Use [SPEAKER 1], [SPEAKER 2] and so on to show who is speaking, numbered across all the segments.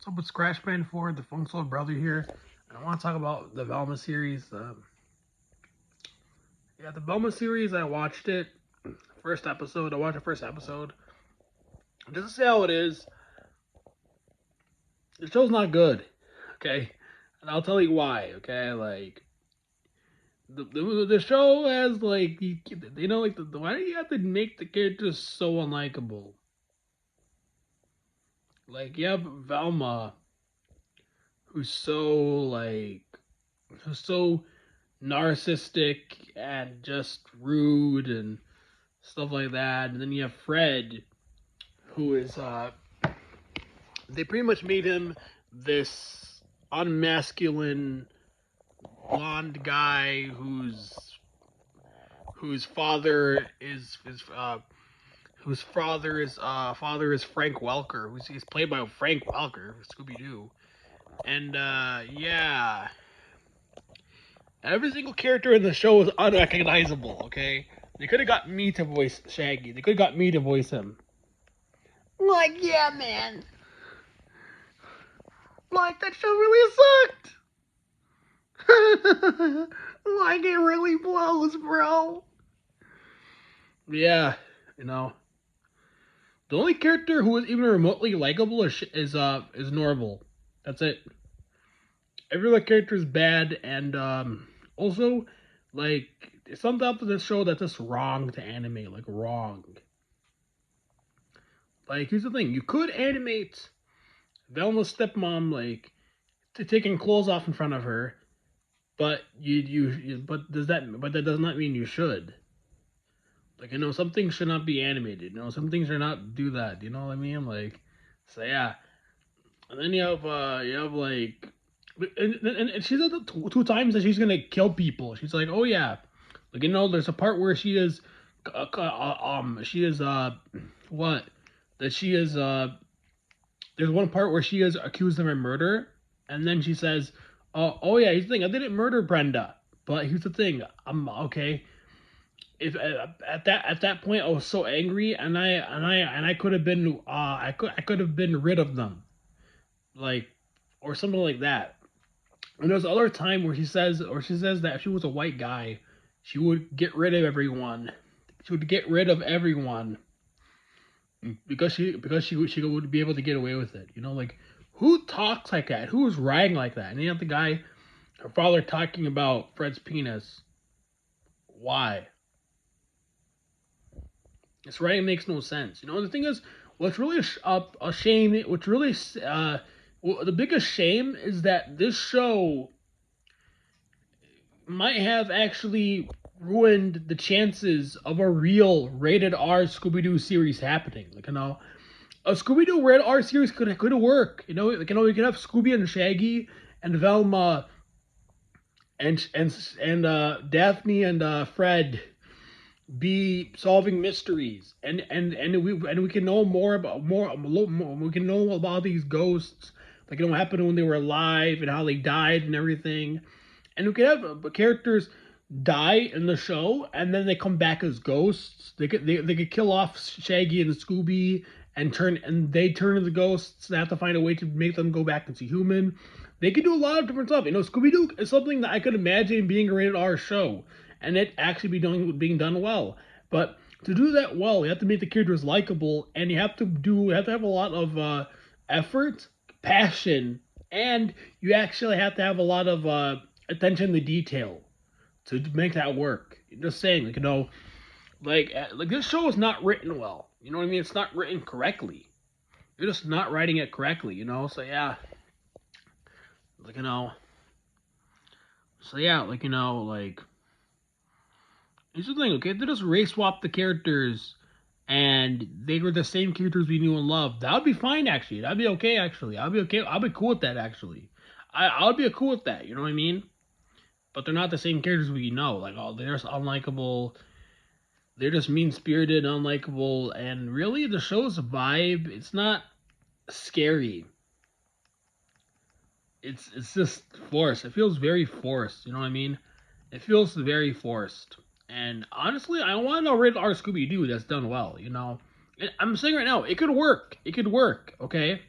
[SPEAKER 1] So, with Scratch Band 4, the Funk Soul Brother here, and I want to talk about the Velma series. Yeah, the Velma series, I watched it. First episode, I watched the first episode. Just to say how it is, the show's not good, okay? And I'll tell you why, okay? Like, the show has, like, why do you have to make the characters so unlikable? Like, you have Velma, who's so, like, who's so narcissistic and just rude and stuff like that. And then you have Fred, who is they pretty much made him this unmasculine blonde guy whose father is father is Frank Welker, who's he's played by Frank Welker, Scooby Doo, and yeah, every single character in the show is unrecognizable. Okay, they could have got me to voice Shaggy. They could have got me to voice him. Like, yeah, man. Like, that show really sucked. Like, it really blows, bro. Yeah, you know. The only character who is even remotely likable is Norval. That's it. Every other character is bad, and also, like, it's something up to this show that's just wrong to animate. Like, wrong. Like, here's the thing: you could animate Velma's stepmom, like, taking clothes off in front of her, but but that does not mean you should. Like, some things should not be animated. Some things should not do that. You know what I mean? Like, so yeah. And then you have like, and she said two times that she's gonna kill people. She's like, oh yeah, like, there's a part where she is what that she is there's one part where she is accused of a murder, and then she says, oh yeah, here's the thing, I didn't murder Brenda, but here's the thing, I'm okay. If at that point I was so angry, and I could have been I could have been rid of them, like, or something like that. And there's other time where she says that if she was a white guy, she would get rid of everyone. She would get rid of everyone she would be able to get away with it. Like, who talks like that? Who is writing like that? And you have the guy, her father, talking about Fred's penis. Why? This writing makes no sense. The thing is, what's really a shame. What's really the biggest shame is that this show might have actually ruined the chances of a real rated R Scooby Doo series happening. Like, a Scooby Doo rated R series could work. We could have Scooby and Shaggy and Velma and Daphne and Fred be solving mysteries, and we can know more. We can know about these ghosts, like, what happened when they were alive and how they died and everything. And we could have characters die in the show and then they come back as ghosts. They could kill off Shaggy and Scooby and they turn into ghosts. They have to find a way to make them go back into human. They could do a lot of different stuff. Scooby Doo is something that I could imagine being a rated R show, and it actually being done well. But to do that well, you have to make the characters likable, and you have to have a lot of effort, passion, and you actually have to have a lot of attention to detail to make that work. Just saying, like this show is not written well. You know what I mean? It's not written correctly. You're just not writing it correctly. So yeah, like so yeah, like, here's the thing. Okay, they just race swap the characters, and they were the same characters we knew and loved. That would be fine, actually. That'd be okay, actually. I'll be okay. I'll be cool with that, actually. I'll be cool with that. You know what I mean? But they're not the same characters we know. Like, oh, they're just unlikable. They're just mean spirited, unlikable, and really, the show's vibe. It's not scary. It's just forced. It feels very forced. You know what I mean? It feels very forced. And honestly, I want a rated R Scooby Doo that's done well. I'm saying right now, it could work. It could work. Okay,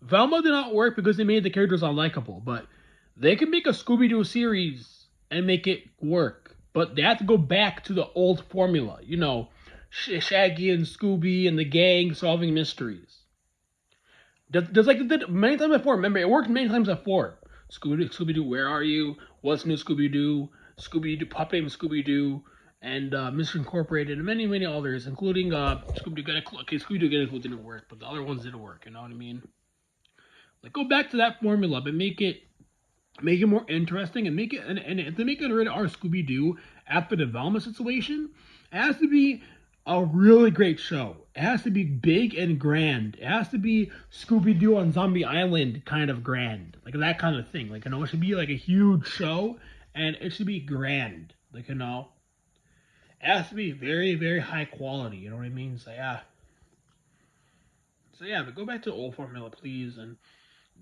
[SPEAKER 1] Velma did not work because they made the characters unlikable, but they can make a Scooby Doo series and make it work. But they have to go back to the old formula, you know, Shaggy and Scooby and the gang solving mysteries. Just like it did many times before. Remember, it worked many times before. Scooby Doo, where are you? What's new, Scooby Doo? Scooby Doo, Pup Named Scooby Doo, and Mystery Incorporated, and many others, including Scooby Doo. Okay, Scooby Doo Get a Clue didn't work, but the other ones did work. You know what I mean? Like go back to that formula, but make it more interesting and make it and if they make it rated R Scooby Doo after the Velma situation, it has to be a really great show. It has to be big and grand. It has to be Scooby Doo on Zombie Island kind of grand, like that kind of thing. Like it should be like a huge show, and it should be grand. Like it has to be very high quality. You know what I mean? So yeah, but go back to the old formula, please, and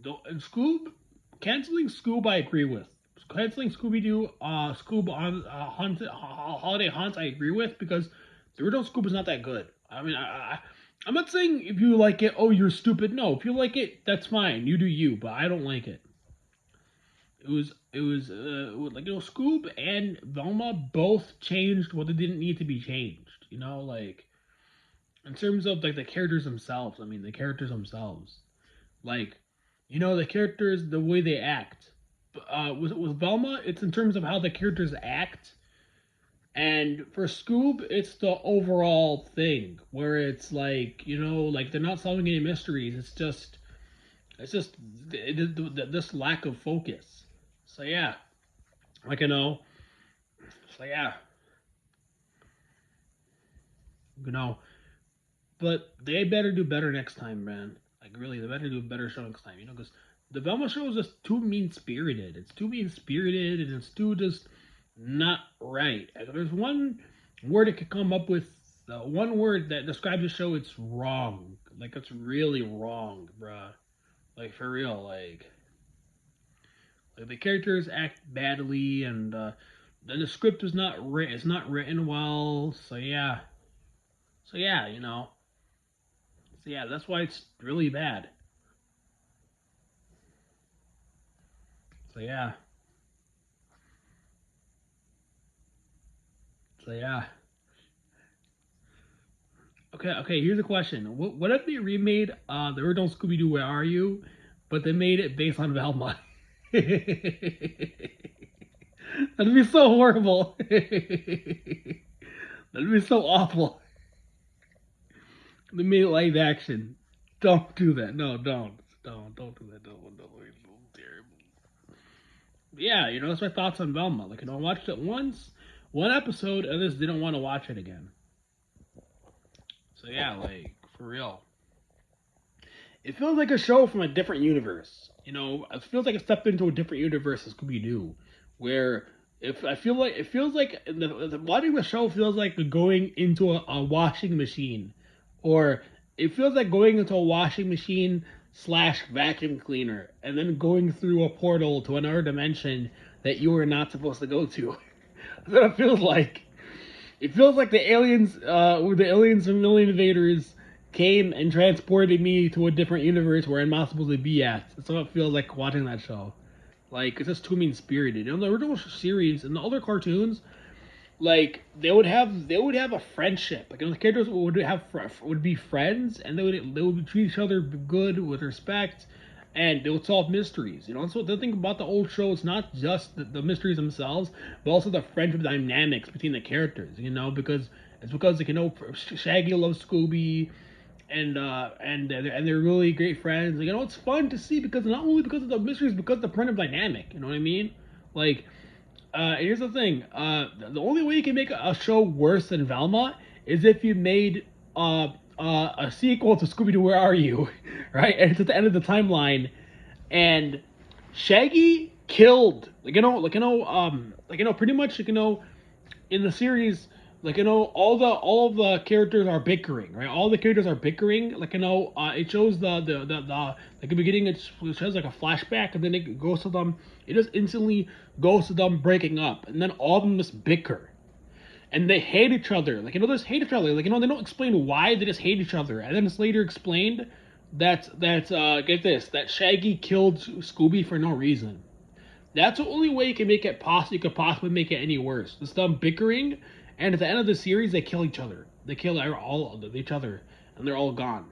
[SPEAKER 1] Scoob, canceling Scoob, I agree with. Canceling Scooby Doo, Scoob on Holiday Haunts, I agree with because the original Scoob is not that good. I mean, I'm not saying if you like it, oh, you're stupid. No, if you like it, that's fine. You do you, but I don't like it. It was like Scoob and Velma both changed what they didn't need to be changed. You know, like in terms of like the characters themselves. I mean, the characters themselves, like the characters, the way they act. With Velma, it's in terms of how the characters act, and for Scoob, it's the overall thing where it's like like they're not solving any mysteries. It's just this lack of focus. So yeah, like so yeah, you know, but they better do better next time, man. Like really, they better do a better show next time. Because the Velma show is just too mean spirited. It's too mean spirited, and it's too just not right. If there's one word it could come up with, one word that describes the show, it's wrong. Like it's really wrong, bruh. Like for real, like the characters act badly, and then the script is not written. It's not written well. So yeah, So yeah, that's why it's really bad. So yeah. So yeah. Okay. Here's a question: what if they remade the original Scooby Doo? Where are you? But they made it based on Velma. That'd be so horrible. That'd be so awful. They made it live action. Don't do that. No, don't do that. Don't. It's terrible. Yeah, that's my thoughts on Velma. Like, I watched it once, one episode, and just didn't want to watch it again. So yeah, like for real. It feels like a show from a different universe. It feels like it stepped into a different universe as Scooby Doo, where if I feel like it feels like watching the show feels like going into a washing machine, or it feels like going into a washing machine slash vacuum cleaner, and then going through a portal to another dimension that you were not supposed to go to. That's what it feels like. It feels like the aliens from Alien Invaders came and transported me to a different universe where I'm not supposed to be at. That's what it feels like watching that show. Like, it's just too mean spirited. In the original series and the other cartoons, like they would have a friendship. Like the characters would be friends, and they would treat each other good with respect, and they would solve mysteries. So the thing about the old show, it's not just the mysteries themselves, but also the friendship dynamics between the characters. Because Shaggy loves Scooby, and they're really great friends. It's fun to see because not only because of the mysteries, because of the friendship dynamic. You know what I mean? Like here's the thing. The only way you can make a show worse than Velma is if you made a sequel to Scooby Doo. Where are you? Right, and it's at the end of the timeline, and Shaggy killed. Pretty much in the series, all of the characters are bickering, right? All the characters are bickering. It shows the beginning. It shows like a flashback, and then it goes to them. It just instantly goes to them breaking up, and then all of them just bicker, and they hate each other. They just hate each other. They don't explain why they just hate each other, and then it's later explained Get this, that Shaggy killed Scooby for no reason. That's the only way you could possibly make it any worse. It's them bickering, and at the end of the series, they kill each other. They kill all each other, and they're all gone.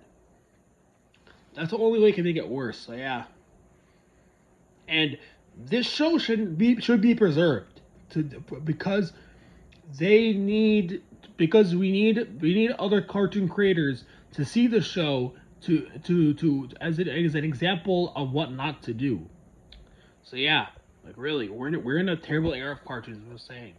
[SPEAKER 1] That's the only way you can make it worse. So yeah, and this show should be preserved to because they need we need other cartoon creators to see the show to as it as an example of what not to do. So yeah, like really, we're in a terrible era of cartoons. I'm just saying.